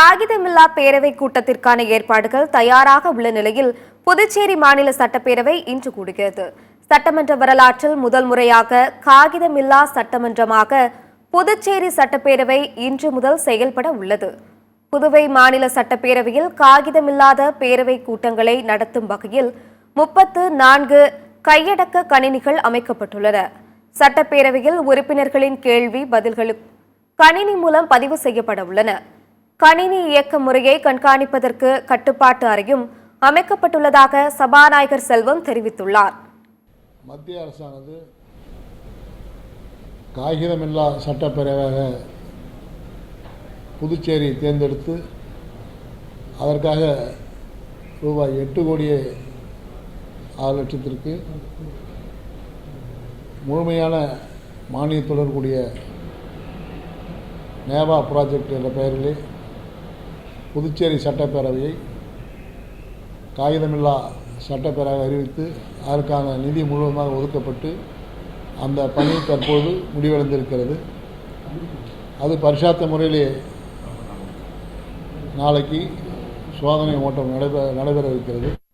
காகிதமில்லா பேரவை கூட்டத்திற்கான ஏற்பாடுகள் தயாராக உள்ள நிலையில் புதுச்சேரி மாநில சட்டப்பேரவை இன்று கூடுகிறது. சட்டமன்ற வரலாற்றில் முதல் முறையாக காகிதமில்லா சட்டமன்றமாக புதுச்சேரி சட்டப்பேரவை இன்று முதல் செயல்பட உள்ளது. புதுவை மாநில சட்டப்பேரவையில் காகிதமில்லாத பேரவை கூட்டங்களை நடத்தும் வகையில் 34 கையடக்க கணினிகள் அமைக்கப்பட்டுள்ளன. சட்டப்பேரவையில் உறுப்பினர்களின் கேள்வி பதில்களும் கணினி மூலம் பதிவு செய்யப்பட உள்ளன. கணினி இயக்க முறையை கண்காணிப்பதற்கு கட்டுப்பாட்டு அறையும் அமைக்கப்பட்டுள்ளதாக சபாநாயகர் செல்வம் தெரிவித்துள்ளார். மத்திய அரசானது காகிதமில்லா சட்டப்பேரவையாக புதுச்சேரி தேர்ந்தெடுத்து அதற்காக ரூபாய் 8,06,00,000 முழுமையான மானியத்துடன் கூடிய நேவா ப்ராஜெக்ட் என்ற பெயரிலே புதுச்சேரி சட்டப்பேரவையை காகிதமில்லா சட்டப்பேரவை அறிவித்து அதற்கான நிதி முழுவதுமாக ஒதுக்கப்பட்டு அந்த பணி தற்போது முடிவடைந்திருக்கிறது. அது பரிசாத்த முறையிலே நாளைக்கு சோதனை ஓட்டம் நடைபெற இருக்கிறது.